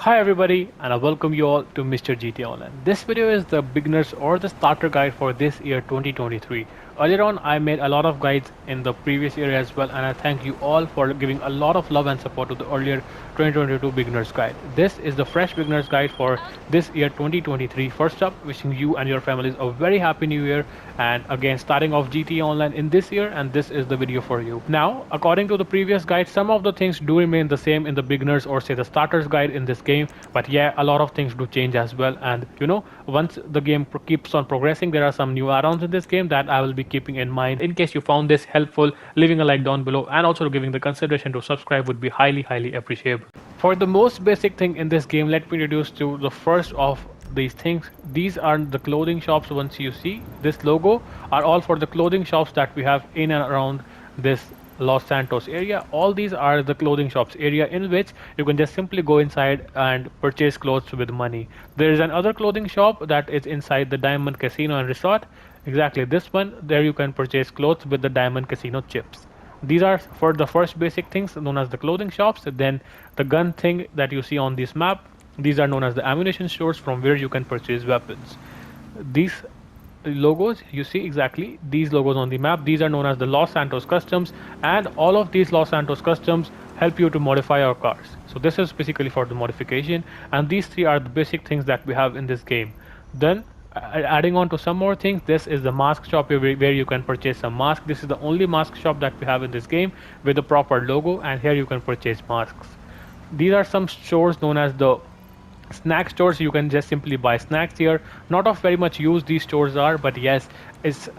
Hi everybody, and I welcome you all to Mr. GT Online. This video is the beginners or the starter guide for this year 2023. Earlier on I made a lot of guides in the previous year as well, and I thank you all for giving a lot of love and support to the earlier 2022 beginners guide. This is the fresh beginners guide for this year 2023. First up, wishing you and your families a very happy new year, and again starting off GT Online in this year, and this is the video for you. Now, according to the previous guide, some of the things do remain the same in the beginners or say the starters guide in this game, but yeah, a lot of things do change as well. And once the game keeps on progressing, there are some new add-ons in this game that I will be keeping in mind. In case you found this helpful, leaving a like down below and also giving the consideration to subscribe would be highly appreciable. For the most basic thing in this game, let me introduce to the first of these things. These are the clothing shops. Once you see this logo, are all for the clothing shops that we have in and around this Los Santos area. All these are the clothing shops area in which you can just simply go inside and purchase clothes with money. There is another clothing shop that is inside the Diamond Casino and Resort. Exactly this one. There you can purchase clothes with the Diamond Casino chips. These are for the first basic things known as the clothing shops. Then the gun thing that you see on this map, these are known as the ammunition stores from where you can purchase weapons. These logos you see, exactly these logos on the map, these are known as the Los Santos customs, and all of these Los Santos customs help you to modify your cars. So this is basically for the modification, and these three are the basic things that we have in this game. Then adding on to some more things, this is the mask shop where you can purchase some masks. This is the only mask shop that we have in this game with the proper logo, and here you can purchase masks. These are some stores known as the snack stores. You can just simply buy snacks here. Not of very much use these stores are, but yes, it's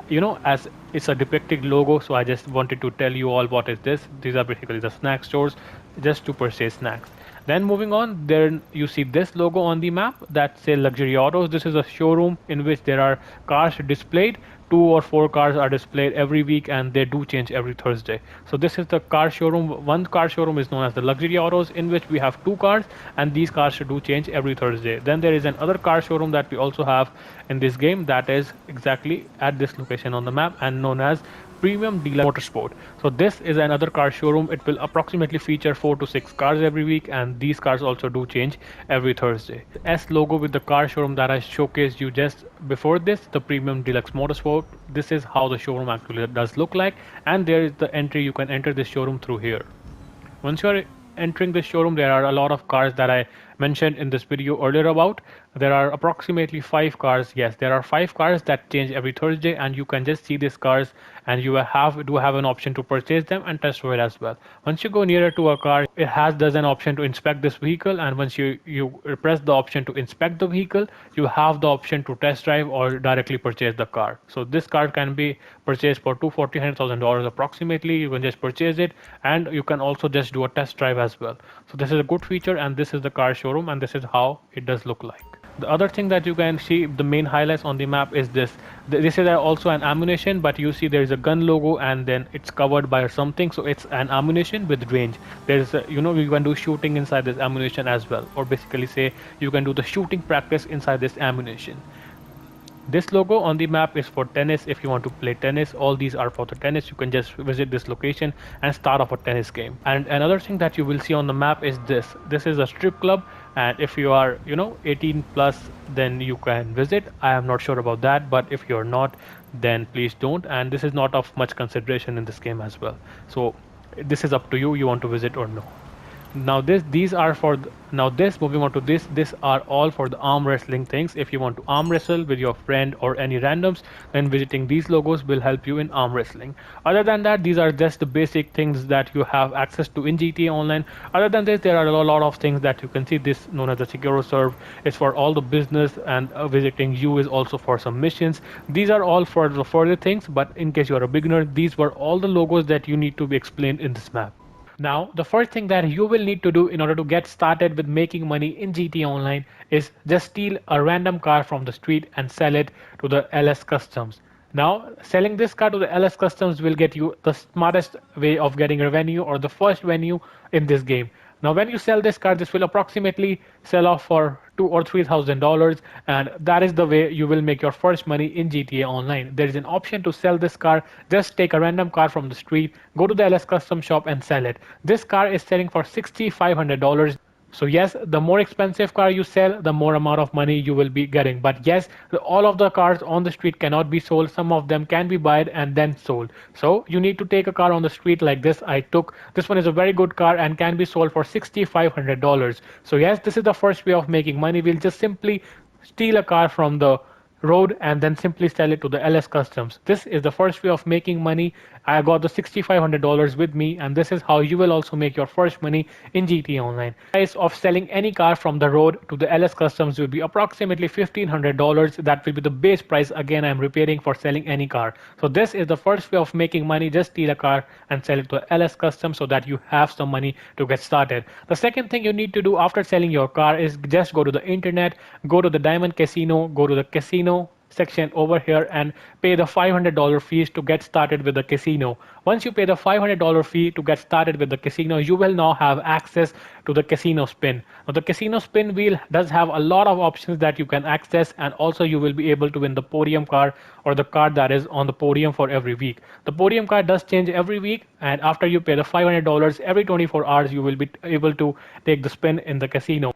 as it's a depicted logo, so I just wanted to tell you all what is this. These are basically the snack stores just to purchase snacks. Then moving on, there you see this logo on the map that say luxury autos. This is a showroom in which there are cars displayed. Two or four cars are displayed every week, and they do change every Thursday. So this is the car showroom. One car showroom is known as the luxury autos, in which we have two cars, and these cars do change every Thursday. Then there is another car showroom that we also have in this game that is exactly at this location on the map and known as Premium Dealer Motorsport. So this is another car showroom. It will approximately feature 4 to 6 cars every week, and these cars also do change every Thursday. S logo with the car showroom that I showcased you just before this, the Premium Deluxe Motorsport. This is how the showroom actually does look like, and there is the entry. You can enter this showroom through here. Once you are entering the showroom, there are a lot of cars that I mentioned in this video earlier about. There are approximately 5 cars. Yes, there are 5 cars that change every Thursday, and you can just see these cars, and you have an option to purchase them and test drive as well. Once you go nearer to a car, it has does an option to inspect this vehicle, and once you press the option to inspect the vehicle, you have the option to test drive or directly purchase the car. So this car can be purchased for $240,000 approximately. You can just purchase it, and you can also just do a test drive as well. So this is a good feature, and this is the car showroom, and this is how it does look like. The other thing that you can see, the main highlights on the map, is this. This is also an ammunition, but you see there is a gun logo, and then it's covered by something, so it's an ammunition with range. There's you can do shooting inside this ammunition as well, or basically say you can do the shooting practice inside this ammunition. This logo on the map is for tennis. If you want to play tennis, all these are for the tennis. You can just visit this location and start off a tennis game. And another thing that you will see on the map is this. This is a strip club, and if you are 18 plus, then you can visit. I am not sure about that, but if you're not, then please don't. And this is not of much consideration in this game as well. So this is up to you. You want to visit or no. Now these are for now this moving on to this are all for the arm wrestling things. If you want to arm wrestle with your friend or any randoms, then visiting these logos will help you in arm wrestling. Other than that, these are just the basic things that you have access to in GTA Online. Other than this, there are a lot of things that you can see. This known as the Securo Serve is for all the business, and visiting you is also for some missions. These are all for the further things, but in case you are a beginner, these were all the logos that you need to be explained in this map. Now, the first thing that you will need to do in order to get started with making money in GT Online is just steal a random car from the street and sell it to the LS Customs. Now, selling this car to the LS Customs will get you the smartest way of getting revenue, or the first venue in this game. Now, when you sell this car, this will approximately sell off for $2,000 or $3,000, and that is the way you will make your first money in GTA Online. There is an option to sell this car. Just take a random car from the street, go to the LS Custom shop and sell it. This car is selling for $6,500. So yes, the more expensive car you sell, the more amount of money you will be getting. But yes, all of the cars on the street cannot be sold. Some of them can be bought and then sold. So you need to take a car on the street like this. I took this one is a very good car and can be sold for $6,500. So yes, this is the first way of making money. We'll just simply steal a car from the road and then simply sell it to the LS Customs. This is the first way of making money. I got the $6,500 with me, and this is how you will also make your first money in GTA Online. The price of selling any car from the road to the LS Customs will be approximately $1,500. That will be the base price. Again, I'm repeating, for selling any car. So this is the first way of making money. Just steal a car and sell it to LS Customs so that you have some money to get started. The second thing you need to do after selling your car is just go to the internet, go to the Diamond Casino, go to the casino section over here and pay the $500 fees to get started with the casino. Once you pay the $500 fee to get started with the casino, you will now have access to the casino spin. Now the casino spin wheel does have a lot of options that you can access, and also you will be able to win the podium car or the car that is on the podium for every week. The podium car does change every week, and after you pay the $500 every 24 hours, you will be able to take the spin in the casino.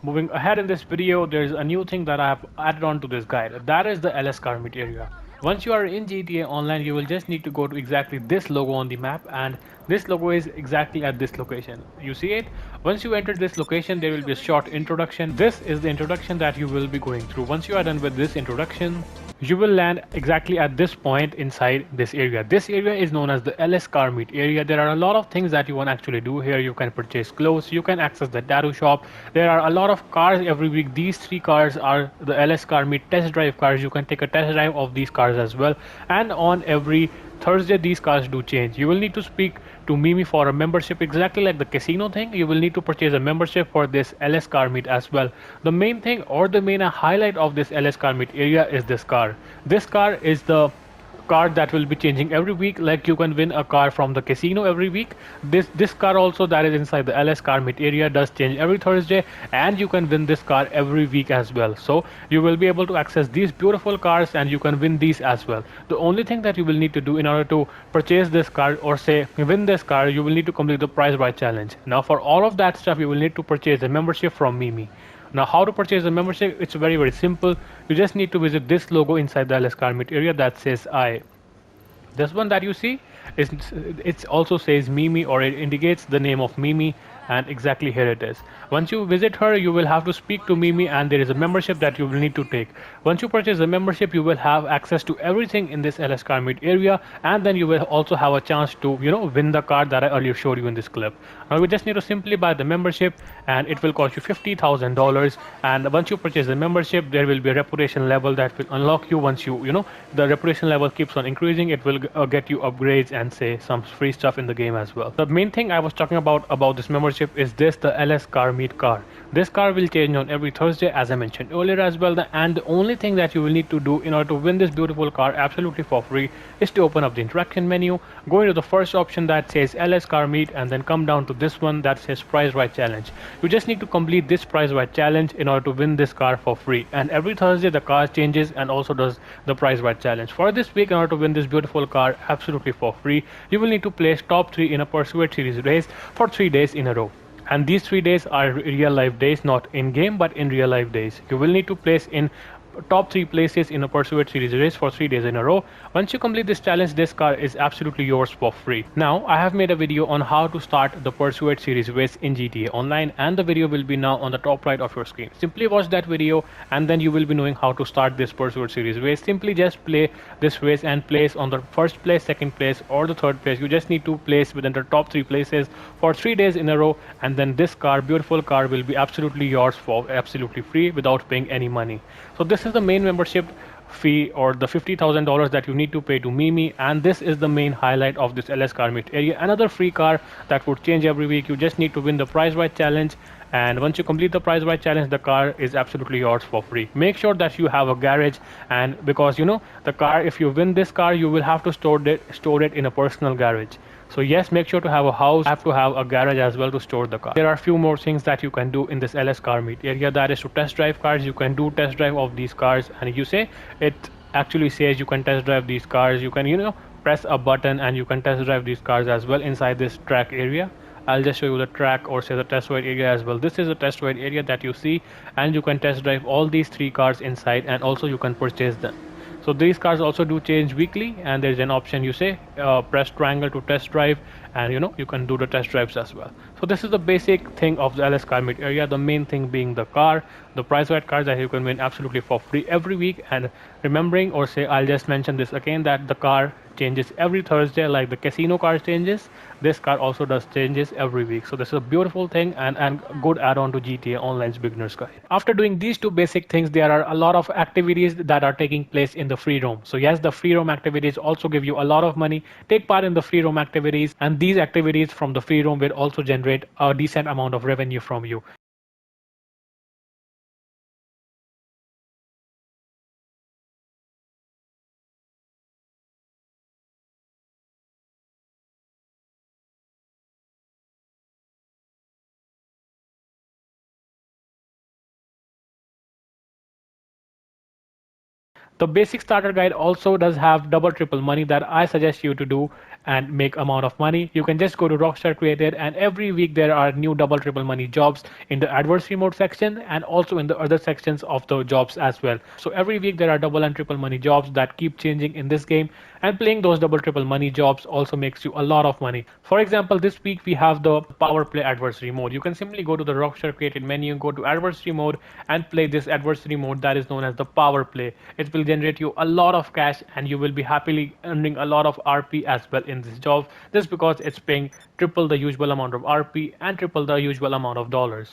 Moving ahead in this video, there's a new thing that I have added on to this guide. That is the LS car meet area. Once you are in GTA Online, you will just need to go to exactly this logo on the map, and this logo is exactly at this location. You see it? Once you enter this location, there will be a short introduction. This is the introduction that you will be going through. Once you are done with this introduction, you will land exactly at this point inside this area. This area is known as the LS car meet area. There are a lot of things that you want to actually do here. You can purchase clothes, you can access the tattoo shop. There are a lot of cars every week. These three cars are the LS car meet test drive cars. You can take a test drive of these cars as well. And on every Thursday, these cars do change. You will need to speak to Mimi for a membership, exactly like the casino thing. You will need to purchase a membership for this LS car meet as well. The main thing or the main highlight of this LS car meet area is this car. This car is the car that will be changing every week. Like you can win a car from the casino every week. This car also that is inside the LS car meet area does change every Thursday, and you can win this car every week as well. So you will be able to access these beautiful cars and you can win these as well. The only thing that you will need to do in order to purchase this car or say win this car, you will need to complete the prize right challenge. Now for all of that stuff, you will need to purchase a membership from Mimi. Now how to purchase a membership? It's very simple. You just need to visit this logo inside the LS car meet area that says I. This one that you see is it also says Mimi, or it indicates the name of Mimi, and exactly here it is. Once you visit her, you will have to speak to Mimi, and there is a membership that you will need to take. Once you purchase the membership, you will have access to everything in this LS car meet area, and then you will also have a chance to win the car that I earlier showed you in this clip. Now you just need to simply buy the membership, and it will cost you $50,000. And once you purchase the membership, there will be a reputation level that will unlock you. Once the reputation level keeps on increasing, it will get you upgrades and say some free stuff in the game as well. The main thing I was talking about this membership is this, the LS car meet car. This car will change on every Thursday, as I mentioned earlier as well. And the only thing that you will need to do in order to win this beautiful car absolutely for free is to open up the interaction menu, go into the first option that says LS car meet, and then come down to this one that says prize right challenge. You just need to complete this prize right challenge in order to win this car for free. And every Thursday the car changes and also does the prize right challenge. For this week, in order to win this beautiful car absolutely for free, you will need to place top 3 in a Pursuit series race for 3 days in a row. And these 3 days are real life days, not in game but in real life days. You will need to place in top 3 places in a Pursuit series race for 3 days in a row. Once you complete this challenge, this car is absolutely yours for free. Now I have made a video on how to start the Pursuit series race in GTA Online, and the video will be now on the top right of your screen. Simply watch that video and then you will be knowing how to start this Pursuit series race. Simply just play this race and place on the first place, second place, or the third place. You just need to place within the top 3 places for 3 days in a row, and then this car, beautiful car, will be absolutely yours for absolutely free without paying any money. So this is the main membership fee or the $50,000 that you need to pay to Mimi, and this is the main highlight of this LS car meet area. Another free car that would change every week. You just need to win the prize right challenge, and once you complete the prize right challenge, the car is absolutely yours for free. Make sure that you have a garage, and because the car, if you win this car, you will have to store it in a personal garage. So yes, make sure to have a house, have to have a garage as well to store the car. There are a few more things that you can do in this LS car meet area, that is to test drive cars. You can do test drive of these cars, and you say it actually says you can test drive these cars. You can press a button and you can test drive these cars as well inside this track area. I'll just show you the track, or say the test ride area as well. This is a test ride area that you see, and you can test drive all these three cars inside, and also you can purchase them. So these cars also do change weekly, and there's an option, you say press triangle to test drive, and you can do the test drives as well. So this is the basic thing of the LS car meet area. The main thing being the car, the prize right cars that you can win absolutely for free every week. And remembering, or say I'll just mention this again, that the car changes every Thursday, like the casino car changes. This car also does changes every week. So this is a beautiful thing, and good add-on to GTA Online's beginner's guide. After doing these two basic things, there are a lot of activities that are taking place in the free roam. So yes, the free roam activities also give you a lot of money. Take part in the free roam activities, and these activities from the free roam will also generate a decent amount of revenue from you. The basic starter guide also does have double triple money that I suggest you to do and make amount of money. You can just go to Rockstar Created, and every week there are new double triple money jobs in the adversary mode section and also in the other sections of the jobs as well. So every week there are double and triple money jobs that keep changing in this game, and playing those double triple money jobs also makes you a lot of money. For example, this week we have the power play adversary mode. You can simply go to the Rockstar Created menu, go to adversary mode, and play this adversary mode that is known as the power play. It will generate you a lot of cash, and you will be happily earning a lot of RP as well in this job, just because it's paying triple the usual amount of RP and triple the usual amount of dollars.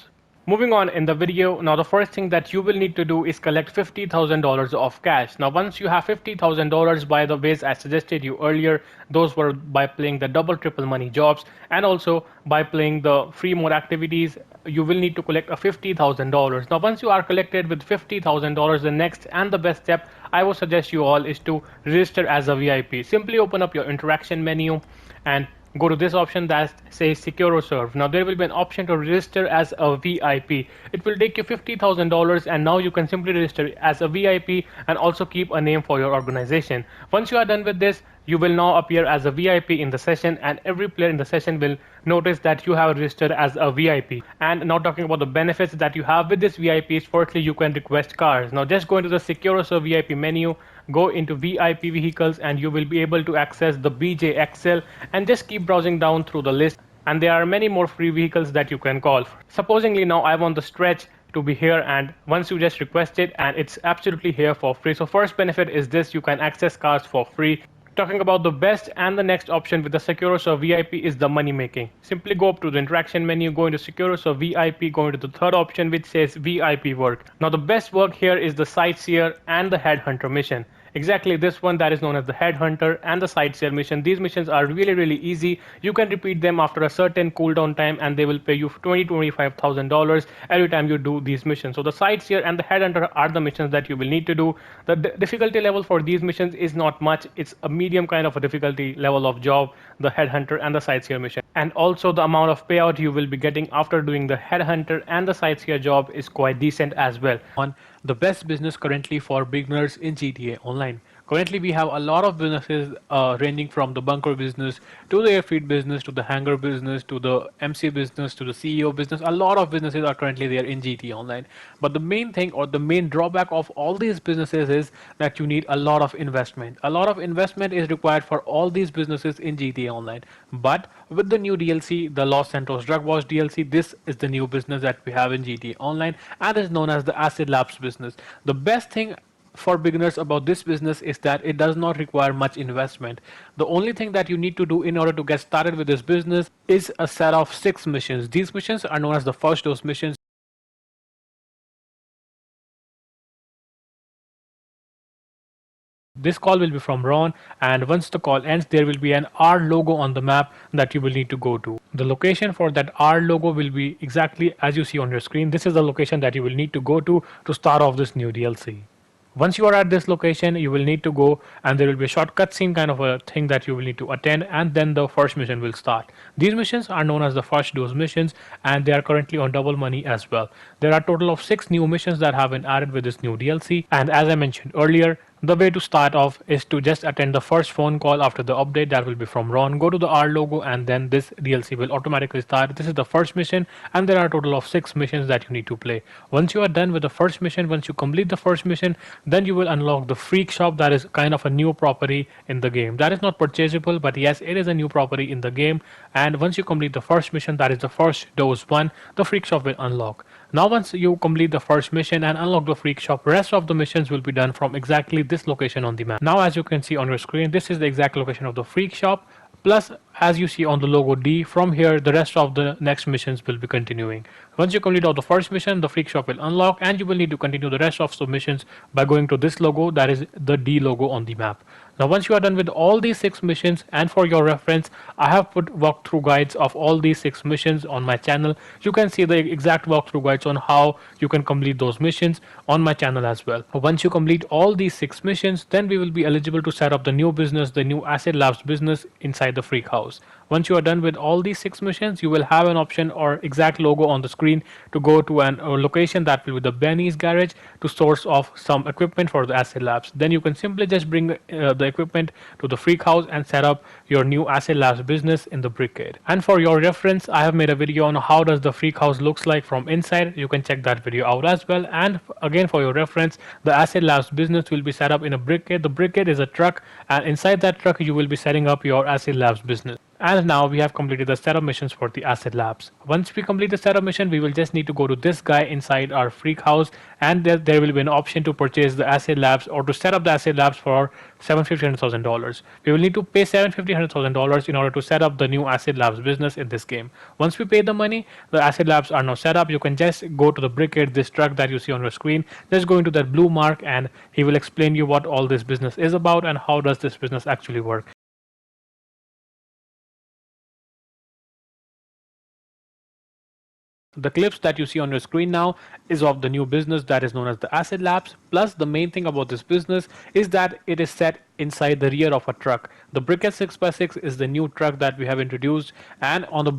Moving on in the video, now the first thing that you will need to do is collect $50,000 of cash. Now once you have $50,000, by the ways I suggested you earlier, those were by playing the double triple money jobs and also by playing the free mode activities. You will need to collect a $50,000. Now once you are collected with $50,000, the next and the best step I would suggest you all is to register as a VIP. Simply open up your interaction menu and go to this option that says secure or serve. Now there will be an option to register as a VIP. It will take you $50,000, and now you can simply register as a VIP and also keep a name for your organization. Once you are done with this, you will now appear as a VIP in the session, and every player in the session will notice that you have registered as a VIP. And now talking about the benefits that you have with this VIPs, firstly you can request cars. Now just go into the secure or serve VIP menu, go into VIP vehicles, and you will be able to access the BJXL, and just keep browsing down through the list, and there are many more free vehicles that you can call. Supposingly now I want the stretch to be here, and once you just request it, and it's absolutely here for free. So first benefit is this: you can access cars for free. Talking about the best and the next option with the Securos or VIP is the money making. Simply go up to the interaction menu, go into Securos or VIP, go into the third option which says VIP work. Now the best work here is the Sightseer and the Headhunter mission. Exactly this one, that is known as the Headhunter and the Sightseer mission. These missions are really easy. You can repeat them after a certain cooldown time, and they will pay you $25,000 every time you do these missions. So the Sightseer and the Headhunter are the missions that you will need to do. The difficulty level for these missions is not much. It's a medium kind of a difficulty level of job, the Headhunter and the Sightseer mission. And also the amount of payout you will be getting after doing the Headhunter and the Sightseer job is quite decent as well. On the best business currently for beginners in GTA Online. Currently, we have a lot of businesses ranging from the bunker business to the airfield business to the hangar business to the MC business to the CEO business. A lot of businesses are currently there in GTA Online. But the main thing, or the main drawback of all these businesses, is that you need a lot of investment. A lot of investment is required for all these businesses in GTA Online. But with the new DLC, the Los Santos Drug Wars DLC, this is the new business that we have in GTA Online, and is known as the Acid Labs business. The best thing for beginners about this business is that it does not require much investment. The only thing that you need to do in order to get started with this business is a set of 6 missions. These missions are known as the first dose missions. This call will be from Ron, and once the call ends, there will be an R logo on the map that you will need to go to. The location for that R logo will be exactly as you see on your screen. This is the location that you will need to go to start off this new DLC. Once you are at this location, you will need to go, and there will be a short cutscene kind of a thing that you will need to attend, and then the first mission will start. These missions are known as the first dose missions, and they are currently on double money as well. There are a total of 6 new missions that have been added with this new DLC, and as I mentioned earlier, the way to start off is to just attend the first phone call after the update. That will be from Ron. Go to the R logo, and then this DLC will automatically start. This is the first mission, and there are a total of 6 missions that you need to play. Once you are done with the first mission, once you complete the first mission, then you will unlock the Freak Shop. That is kind of a new property in the game. That is not purchasable, but yes, it is a new property in the game. And once you complete the first mission, that is the first dose one, the Freak Shop will unlock. Now once you complete the first mission and unlock the Freak Shop, rest of the missions will be done from exactly this location on the map. Now as you can see on your screen, this is the exact location of the Freak Shop. Plus, as you see on the logo D, from here the rest of the next missions will be continuing. Once you complete all the first mission, the Freak Shop will unlock, and you will need to continue the rest of the missions by going to this logo, that is the D logo on the map. Now once you are done with all these 6 missions, and for your reference, I have put walkthrough guides of all these 6 missions on my channel. You can see the exact walkthrough guides on how you can complete those missions on my channel as well. Once you complete all these 6 missions, then we will be eligible to set up the new business, the new Acid Labs business inside the Freak House. Once you are done with all these 6 missions, you will have an option or exact logo on the screen to go to a location that will be the Benny's garage to source off some equipment for the Acid Labs. Then you can simply just bring the equipment to the Freak House and set up your new Acid Labs business in the Brickade. And for your reference, I have made a video on how does the Freak House looks like from inside. You can check that video out as well. And again, for your reference, the Acid Labs business will be set up in a Brickade. The Brickade is a truck, and inside that truck you will be setting up your Acid Labs business. And now we have completed the setup missions for the Acid Labs. Once we complete the setup mission, we will just need to go to this guy inside our Freak House, and there will be an option to purchase the Acid Labs or to set up the Acid Labs for $750,000. We will need to pay $750,000 in order to set up the new Acid Labs business in this game. Once we pay the money, the Acid Labs are now set up. You can just go to the Brickade, this truck that you see on your screen. Just go into that blue mark, and he will explain you what all this business is about and how does this business actually work. The clips that you see on your screen now is of the new business that is known as the Acid Labs. Plus, the main thing about this business is that it is set inside the rear of a truck. The Brickhead 6x6 is the new truck that we have introduced, and on the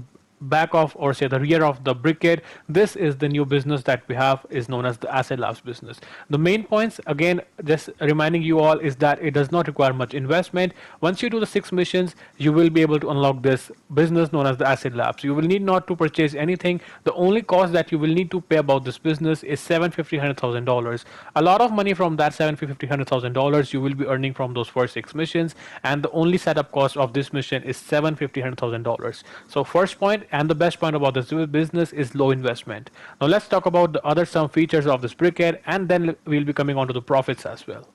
back of, or say the rear of the Brickade, this is the new business that we have, is known as the Acid Labs business. The main points, again, just reminding you all, is that it does not require much investment. Once you do the 6 missions, you will be able to unlock this business known as the Acid Labs. You will need not to purchase anything. The only cost that you will need to pay about this business is $750,000. A lot of money from that $750,000 you will be earning from those first 6 missions, and the only setup cost of this mission is $750,000. So first point, and the best point about this business, is low investment. Now let's talk about the other some features of this Brickhead, and then we'll be coming on to the profits as well.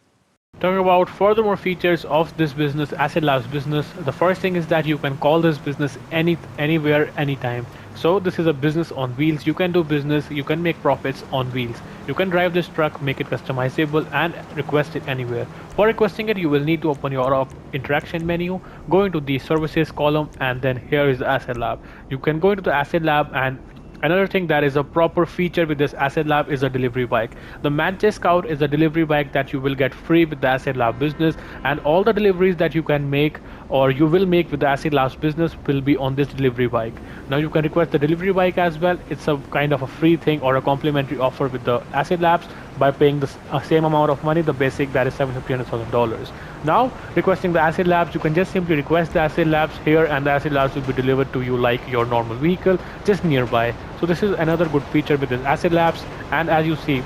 Talking about furthermore features of this business, Acid Labs business, the first thing is that you can call this business anywhere, anytime. So this is a business on wheels. You can do business, you can make profits on wheels. You can drive this truck, make it customizable, and request it anywhere. For requesting it, you will need to open your interaction menu, go into the services column, and then here is the Acid Lab. You can go into the Acid Lab, and another thing that is a proper feature with this Acid Lab is a delivery bike. The Manchester Scout is a delivery bike that you will get free with the Acid Lab business, and all the deliveries that you can make or you will make with the Acid Labs business will be on this delivery bike. Now you can request the delivery bike as well. It's a kind of a free thing or a complimentary offer with the Acid Labs by paying the same amount of money, the basic, that is $750,000. Now requesting the Acid Labs, you can just simply request the Acid Labs here, and the Acid Labs will be delivered to you like your normal vehicle, just nearby. So this is another good feature with this Acid Labs, and as you see,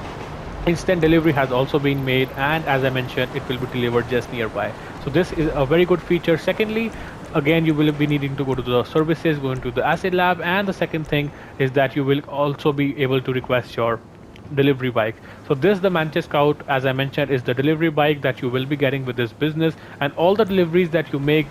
instant delivery has also been made, and as I mentioned, it will be delivered just nearby. So this is a very good feature. Secondly, again, you will be needing to go to the services, go into the Acid Lab, and the second thing is that you will also be able to request your delivery bike. So this, the Manchester Scout, as I mentioned, is the delivery bike that you will be getting with this business, and all the deliveries that you make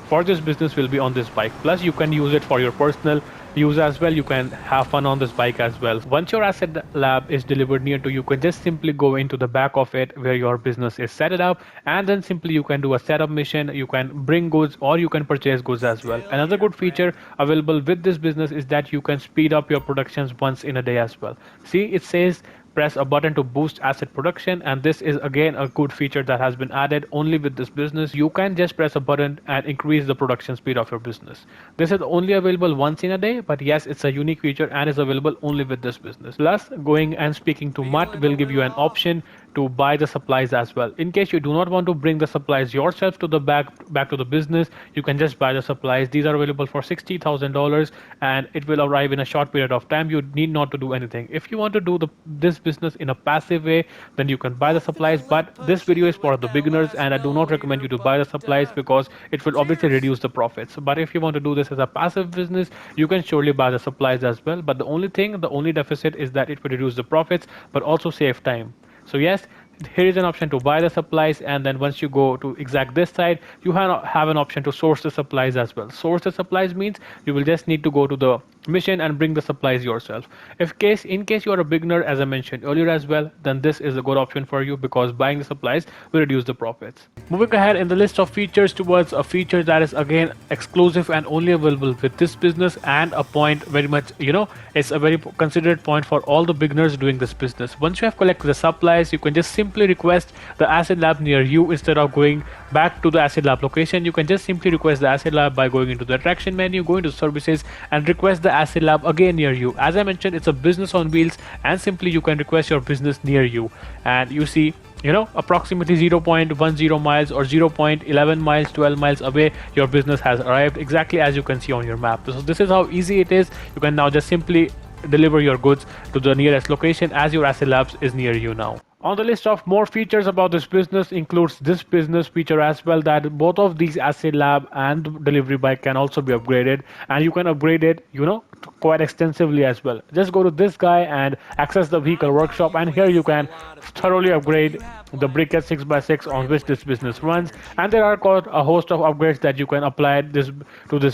for this business will be on this bike. Plus you can use it for your personal use as well. You can have fun on this bike as well. Once your asset lab is delivered near to you, can just simply go into the back of it where your business is set it up, and then simply you can do a setup mission. You can bring goods or you can purchase goods as well. Another good feature available with this business is that you can speed up your productions once in a day as well. See, it says press a button to boost asset production, and this is again a good feature that has been added only with this business. You can just press a button and increase the production speed of your business. This is only available once in a day, but yes, it's a unique feature and is available only with this business. Plus, going and speaking to Mutt will give you an option to buy the supplies as well. In case you do not want to bring the supplies yourself to the back to the business, you can just buy the supplies. These are available for $60,000 and it will arrive in a short period of time. You need not to do anything. If you want to do this business in a passive way, then you can buy the supplies. But this video is for the beginners, and I do not recommend you to buy the supplies because it will obviously reduce the profits. But if you want to do this as a passive business, you can surely buy the supplies as well. But the only deficit is that it will reduce the profits, but also save time. So yes, here is an option to buy the supplies, and then once you go to exact this side, you have an option to source the supplies as well. Source the supplies means you will just need to go to the mission and bring the supplies yourself. In case you are a beginner, as I mentioned earlier as well, then this is a good option for you because buying the supplies will reduce the profits. Moving ahead in the list of features towards a feature that is again exclusive and only available with this business, and a point very much, it's a very considered point for all the beginners doing this business. Once you have collected the supplies, you can just simply request the acid lab near you. Instead of going back to the acid lab location, you can just simply request the acid lab by going into the attraction menu, going to services, and request the acid lab again near you. As I mentioned, it's a business on wheels, and simply you can request your business near you, and you see, approximately 0.10 miles or 0.11 miles, 12 miles away, your business has arrived, exactly as you can see on your map. So this is how easy it is. You can now just simply deliver your goods to the nearest location as your acid labs is near you now. On the list of more features about this business includes this business feature as well, that both of these acid lab and delivery bike can also be upgraded, and you can upgrade it, quite extensively as well. Just go to this guy and access the vehicle workshop, and here you can thoroughly upgrade the briquette 6x6 on which this business runs, and there are quite a host of upgrades that you can apply this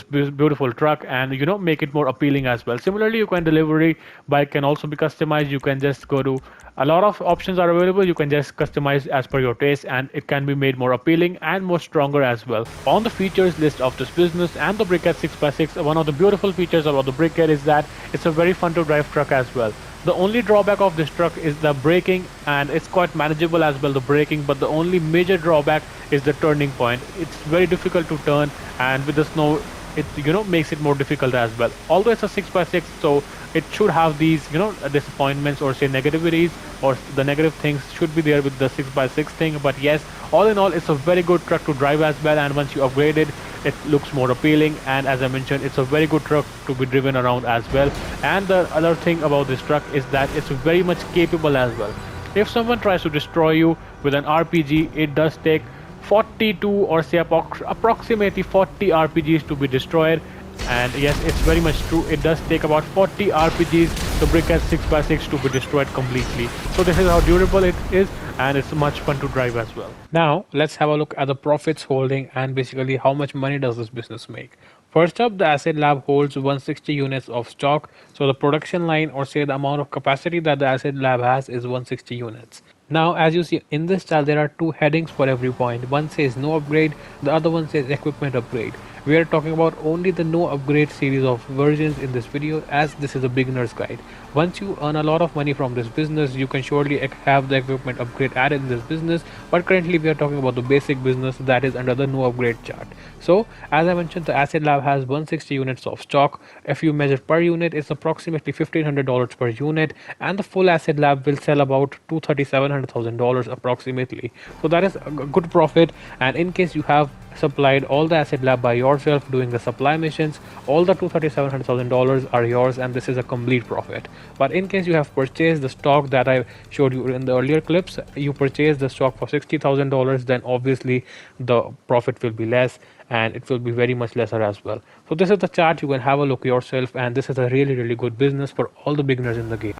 beautiful truck and make it more appealing as well. Similarly, you can delivery bike can also be customized. You can just go to a lot of options are available. You can just customize as per your taste, and it can be made more appealing and more stronger as well. On the features list of this business and the briquette 6x6, one of the beautiful features about the briquette is that it's a very fun to drive truck as well. The only drawback of this truck is the braking, and it's quite manageable as well, the braking, but the only major drawback is the turning point. It's very difficult to turn, and with the snow it makes it more difficult as well. Although it's a 6x6, so it should have these disappointments or say negativities, or the negative things should be there with the 6x6 thing. But yes, all in all, it's a very good truck to drive as well, and once you upgrade it, it looks more appealing, and as I mentioned, it's a very good truck to be driven around as well. And the other thing about this truck is that it's very much capable as well. If someone tries to destroy you with an RPG, it does take 42 or say approximately 40 RPGs to be destroyed. And yes, it's very much true, it does take about 40 RPGs to briquette 6x6 to be destroyed completely. So this is how durable it is, and it's much fun to drive as well. Now let's have a look at the profits holding and basically how much money does this business make. First up, the acid lab holds 160 units of stock. So the production line, or say the amount of capacity that the acid lab has, is 160 units. Now, as you see in this style, there are two headings for every point. One says no upgrade, the other one says equipment upgrade. We are talking about only the no upgrade series of versions in this video, as this is a beginner's guide. Once you earn a lot of money from this business, you can surely have the equipment upgrade added in this business, but currently we are talking about the basic business that is under the no upgrade chart. So as I mentioned, the acid lab has 160 units of stock. If you measure per unit, it's approximately $1,500 per unit, and the full acid lab will sell about $237,000 approximately. So that is a good profit. And in case you have supplied all the acid lab by yourself doing the supply missions, all the $237,000 are yours, and this is a complete profit. But in case you have purchased the stock that I showed you in the earlier clips, you purchased the stock for $60,000, then obviously the profit will be less, and it will be very much lesser as well. So this is the chart, you can have a look yourself, and this is a really good business for all the beginners in the game.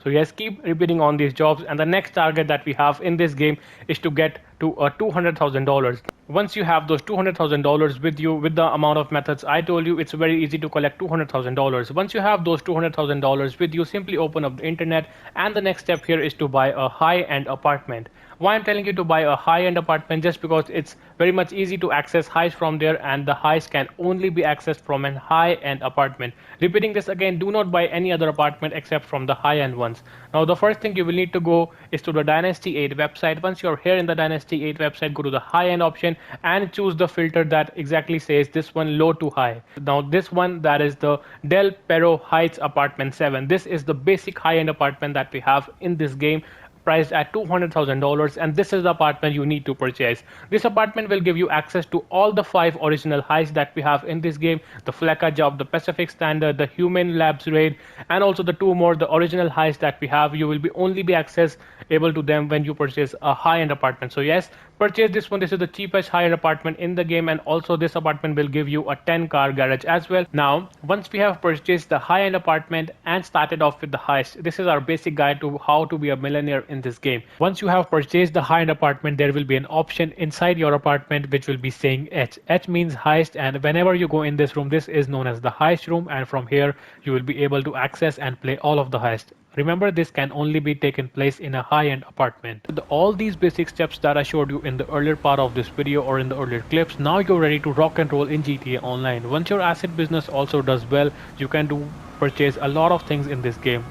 So yes, keep repeating on these jobs, and the next target that we have in this game is to get to $200,000. Once you have those $200,000 with you, with the amount of methods I told you, it's very easy to collect $200,000. Once you have those $200,000 with you, simply open up the internet, and the next step here is to buy a high-end apartment. Why I'm telling you to buy a high-end apartment? Just because it's very much easy to access highs from there, and the highs can only be accessed from an high-end apartment. Repeating this again, do not buy any other apartment except from the high-end ones. Now the first thing you will need to go is to the Dynasty 8 website. Once you're here in the Dynasty 8 website, go to the high-end option and choose the filter that exactly says this one, low to high. Now this one, that is the Del Perro Heights apartment 7. This is the basic high-end apartment that we have in this game, priced at $200,000, and this is the apartment you need to purchase. This apartment will give you access to all the 5 original highs that we have in this game: the Flecka job, the Pacific Standard, the Human Labs raid, and also the 2 more, the original highs that we have. You will be only be access able to them when you purchase a high-end apartment. So yes, purchase this one. This is the cheapest high-end apartment in the game, and also this apartment will give you a 10-car garage as well. Now once we have purchased the high-end apartment and started off with the heist, this is our basic guide to how to be a millionaire in this game. Once you have purchased the high-end apartment, there will be an option inside your apartment which will be saying H. H means heist, and whenever you go in this room, this is known as the heist room, and from here you will be able to access and play all of the heist. Remember, this can only be taken place in a high-end apartment. With all these basic steps that I showed you in the earlier part of this video or in the earlier clips, now you're ready to rock and roll in GTA Online. Once your asset business also does well, you can purchase a lot of things in this game.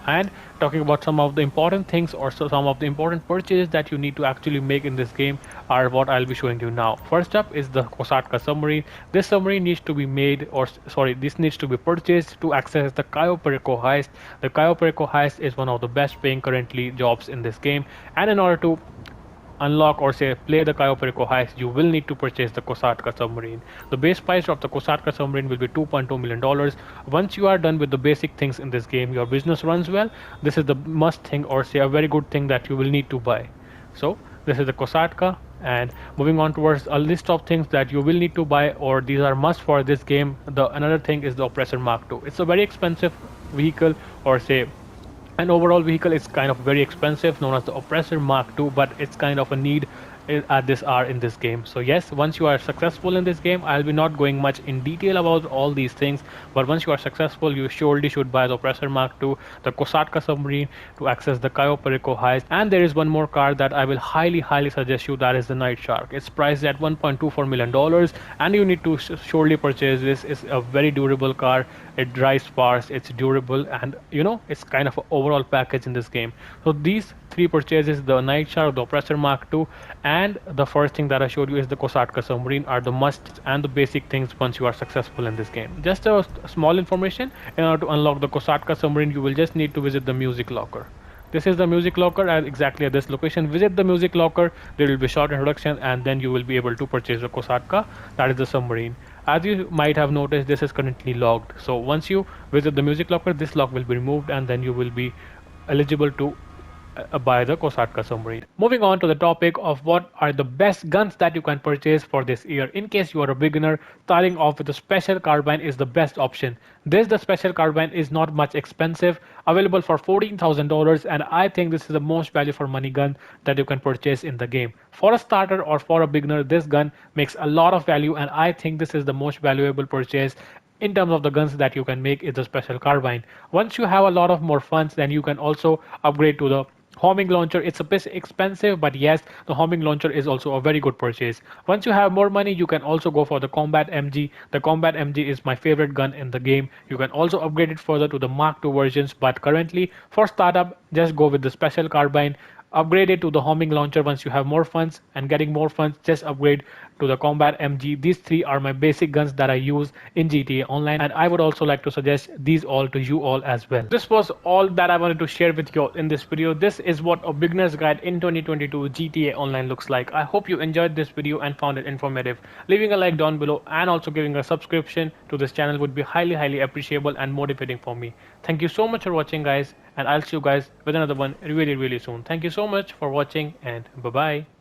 And talking about some of the important things, or some of the important purchases that you need to actually make in this game, are what I'll be showing you now. First up is the Kosatka submarine. This submarine needs to be made, or sorry, this needs to be purchased to access the Cayo Perico heist. The Cayo Perico heist is one of the best paying currently jobs in this game, and in order to unlock or say play the Cayo Perico heist, you will need to purchase the Kosatka submarine. The base price of the Kosatka submarine will be $2.2 million. Once you are done with the basic things in this game, your business runs well. This is the must thing, or say a very good thing, that you will need to buy. So this is the Kosatka, and moving on towards a list of things that you will need to buy, or these are must for this game. The another thing is the Oppressor Mark II. It's a very expensive vehicle, or say an overall vehicle. Is kind of very expensive, known as the Oppressor Mark II, but it's kind of a need at this hour in this game. So yes, once you are successful in this game, I'll be not going much in detail about all these things, but once you are successful, you surely should buy the Oppressor Mark II, the Kosatka submarine to access the Cayo Perico heist, and there is one more car that I will highly suggest you, that is the Night Shark. It's priced at $1.24 million, and you need to surely purchase this. It's a very durable car. It drives fast, it's durable, and you know, it's kind of an overall package in this game. So these 3 purchases, the Night Shark, the Oppressor Mark II, and the first thing that I showed you is the Kosatka submarine, are the must and the basic things once you are successful in this game. Just a small information: in order to unlock the Kosatka submarine, you will just need to visit the music locker. This is the music locker, and exactly at this location. Visit the music locker, there will be short introduction, and then you will be able to purchase the Kosatka, that is the submarine. As you might have noticed, this is currently locked. So once you visit the music locker, this lock will be removed, and then you will be eligible to buy the Kosatka submarine. Moving on to the topic of what are the best guns that you can purchase for this year. In case you are a beginner, starting off with the Special Carbine is the best option. The Special Carbine is not much expensive, available for $14,000, and I think this is the most value for money gun that you can purchase in the game. For a starter or for a beginner, this gun makes a lot of value, and I think this is the most valuable purchase in terms of the guns that you can make is the Special Carbine. Once you have a lot of more funds, then you can also upgrade to the homing launcher. It's a bit expensive, but yes, the homing launcher is also a very good purchase. Once you have more money, you can also go for the Combat MG. The Combat MG is my favorite gun in the game. You can also upgrade it further to the Mark II versions, but currently for startup, just go with the Special Carbine. Upgrade it to the homing launcher once you have more funds, and getting more funds, just upgrade to the Combat MG. These 3 are my basic guns that I use in GTA Online, and I would also like to suggest these all to you all as well. This was all that I wanted to share with you all in this video. This is what a beginner's guide in 2022 GTA Online looks like. I hope you enjoyed this video and found it informative. Leaving a like down below and also giving a subscription to this channel would be highly appreciable and motivating for me. Thank you so much for watching, guys, and I'll see you guys with another one really soon. Thank you so much for watching, and bye bye.